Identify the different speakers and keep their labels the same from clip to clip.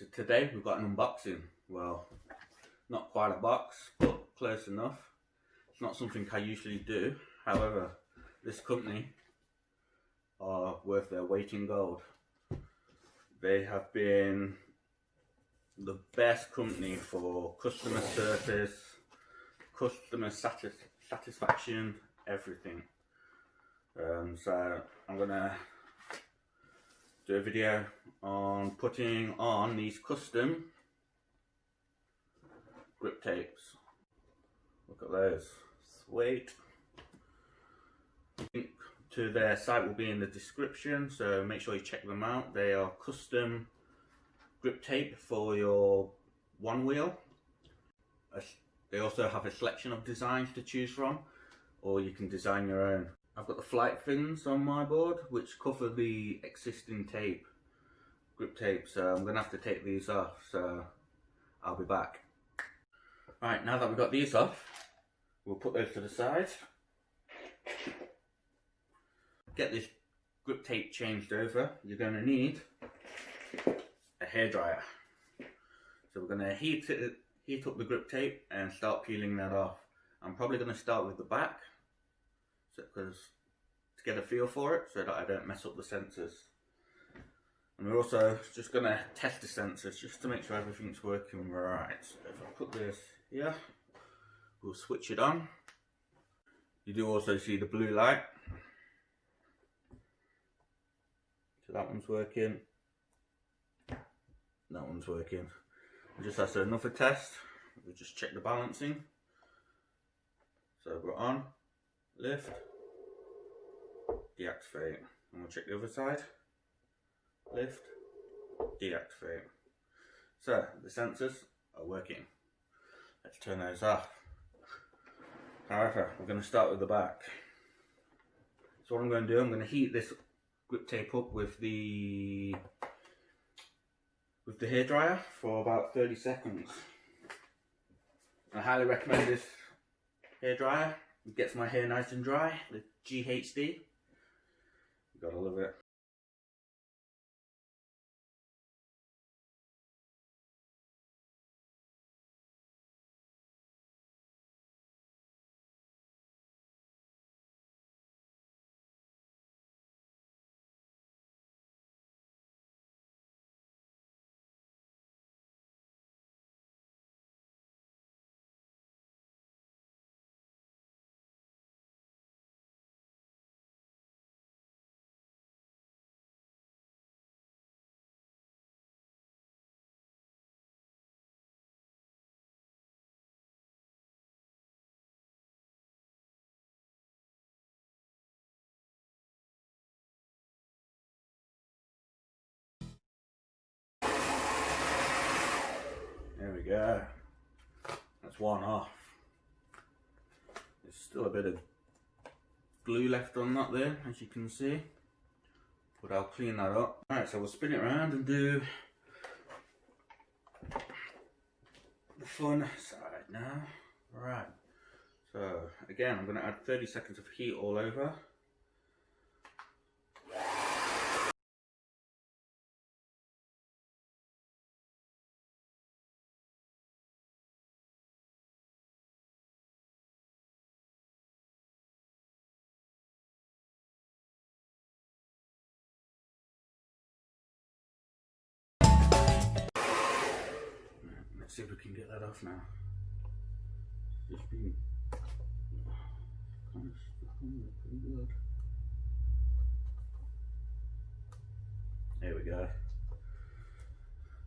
Speaker 1: So today we've got an unboxing. Well, not quite a box, but close enough. It's not something I usually do. However, this company are worth their weight in gold. They have been the best company for customer service, customer satisfaction, everything. So I'm gonna do a video on putting on these custom grip tapes. Look at those, sweet. Link to their site will be in the description, so make sure you check them out. They are custom grip tape for your OneWheel. They also have a selection of designs to choose from, or you can design your own. I've got the FlightFins on my board, which cover the existing tape, grip tape, so I'm going to have to take these off, so I'll be back. Right, now that we've got these off, we'll put those to the side. Get this grip tape changed over, you're going to need a hairdryer. So we're going to heat up the grip tape and start peeling that off. I'm probably going to start with the back, because to get a feel for it, so that I don't mess up the sensors. And we're also just going to test the sensors just to make sure everything's working right. So if I put this here, we'll switch it on. You do also see the blue light. So that one's working. That one's working. Just as another test, we'll just check the balancing. So we're on, lift, deactivate, and we'll check the other side, lift, deactivate. So the sensors are working. Let's turn those off. However, we're going to start with the back. So what I'm going to do, I'm going to heat this grip tape up with the hairdryer for about 30 seconds. I highly recommend this hairdryer. It gets my hair nice and dry, the GHD. You gotta love it. There we go. That's one off. There's still a bit of glue left on that there, as you can see. But I'll clean that up. Alright, so we'll spin it around and do the fun side now. Right. So again, I'm going to add 30 seconds of heat all over. Let's see if we can get that off now. Just been kind of stuck on there pretty good. There we go.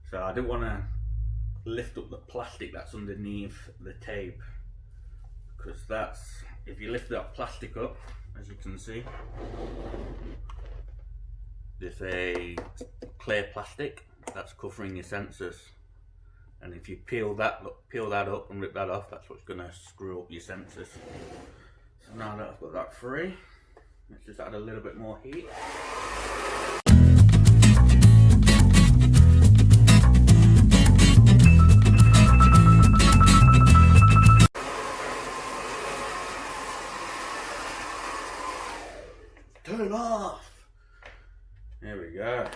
Speaker 1: So I don't want to lift up the plastic that's underneath the tape, because that's, if you lift that plastic up, as you can see, there's a clear plastic that's covering your sensors. And if you peel that up and rip that off, that's what's going to screw up your sensors. So now that I've got that free, let's just add a little bit more heat. Turn off! There we go.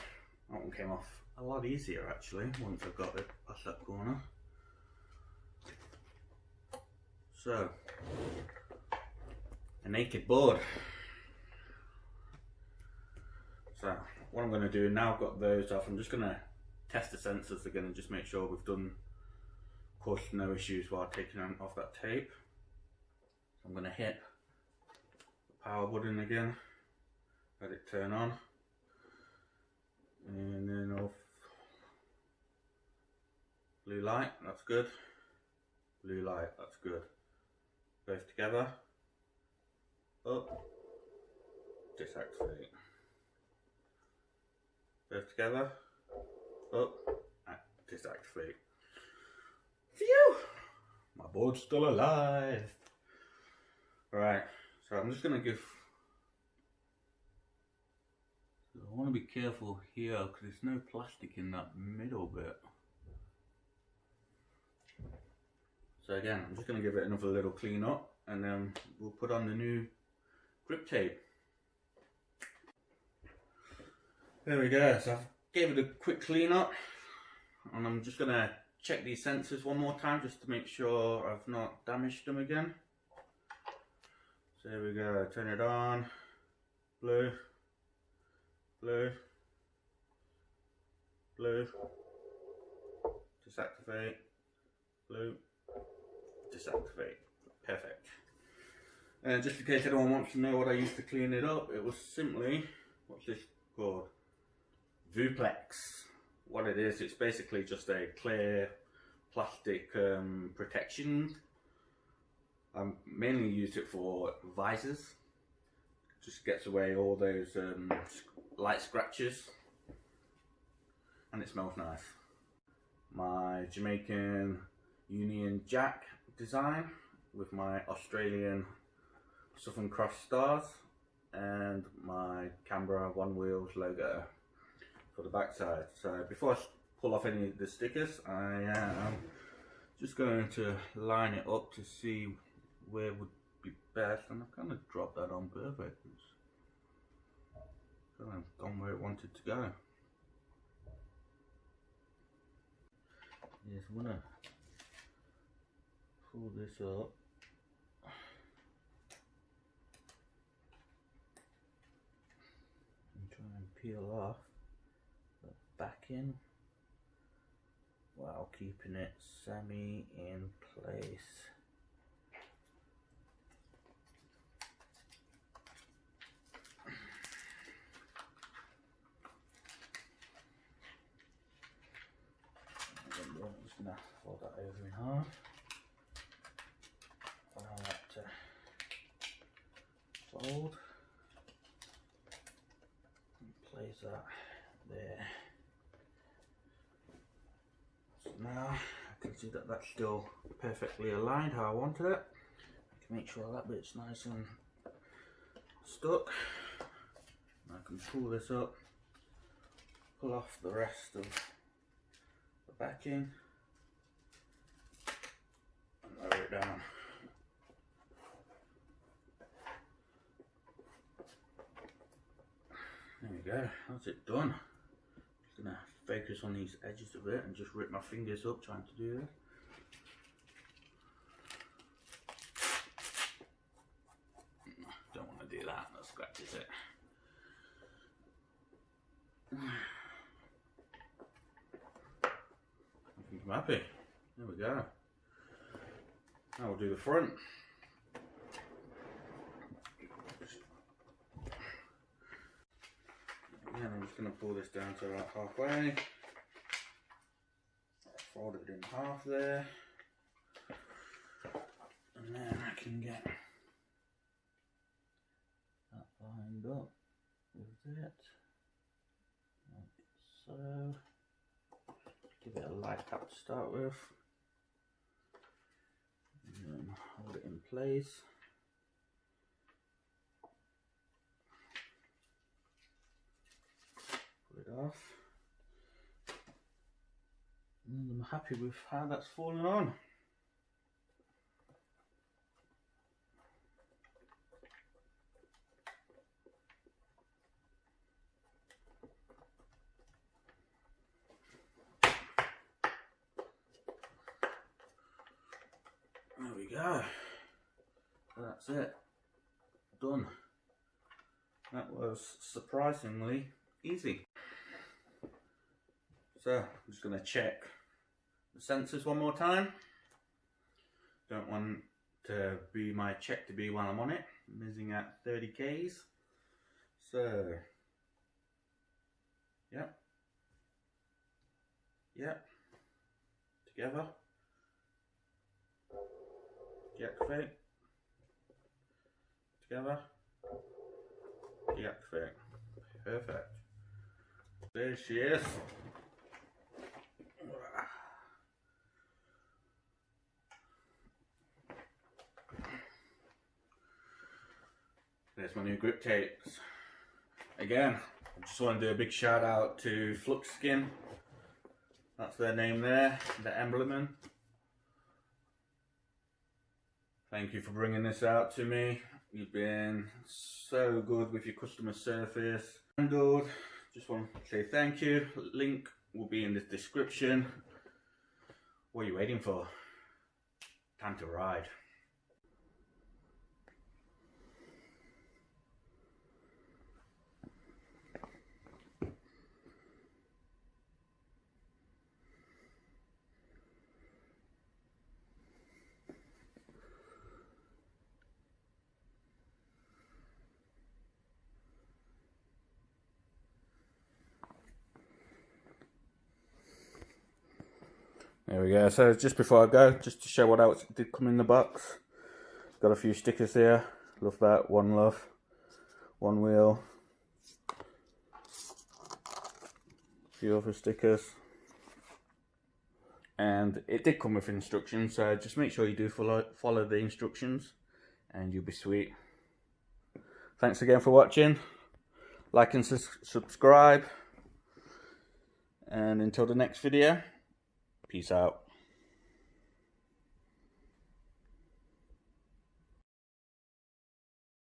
Speaker 1: That one came off a lot easier actually once I've got it past that corner. So, a naked board. So, what I'm going to do now I've got those off, I'm just going to test the sensors again and just make sure we've done, caused no issues while taking off that tape. So I'm going to hit the power button again, let it turn on, and then off. Blue light, that's good. Blue light, that's good. Both together. Up. Disactivate. Both together. Up. Disactivate. Phew! My board's still alive. Right, so I'm just gonna give. I want to be careful here because there's no plastic in that middle bit. So again, I'm just going to give it another little clean up and then we'll put on the new Griptape. There we go, so I've gave it a quick clean up and I'm just going to check these sensors one more time just to make sure I've not damaged them again. So there we go, turn it on, blue, blue, blue, disactivate, blue, disactivate. Perfect. And just in case anyone wants to know what I used to clean it up, it was simply, what's this called? Vuplex. What it is, it's basically just a clear plastic protection. I mainly use it for visors. Just gets away all those light scratches and it smells nice. My Jamaican Union Jack design with my Australian Southern Cross stars and my Canberra OneWheels logo for the backside. So before I pull off any of the stickers, I am just going to line it up to see where would be best, and I've kind of dropped that on perfect. It's kind of gone where it wanted to go. Yes, I'm gonna pull this up. And try and peel off the backing while keeping it semi in place. I'm just gonna fold that over in half. Allow that to fold. And place that there. So now I can see that that's still perfectly aligned how I wanted it. I can make sure that bit's nice and stuck. And I can pull this up, pull off the rest of the backing and lower it down. There we go, that's it done. Just gonna focus on these edges of it and just rip my fingers up trying to do this. Don't want to do that, that scratches it. I think I'm happy. There we go. Now we'll do the front. Again, I'm just going to pull this down to about halfway. Fold it in half there. And then I can get that lined up with it. Like so. Give it a light tap to start with. And then hold it in place. Pull it off. And I'm happy with how that's fallen on. go. That's it. Done. That was surprisingly easy. So I'm just going to check the sensors one more time. Don't want to be my check to be while I'm on it. I'm using at 30 Ks. So, yep. Yep. Together. Deactivate. Together. Deactivate. Perfect. There she is. There's my new grip tapes. Again, I just want to do a big shout out to Fluxskinz. That's their name there, the emblem. Thank you for bringing this out to me. You've been so good with your customer service. Handled. Just want to say thank you. Link will be in the description. What are you waiting for? Time to ride. There we go. So just before I go, just to show what else did come in the box. Got a few stickers here. Love that. One love. OneWheel. A few other stickers. And it did come with instructions, so just make sure you do follow the instructions and you'll be sweet. Thanks again for watching. Like and subscribe. And until the next video. Peace out.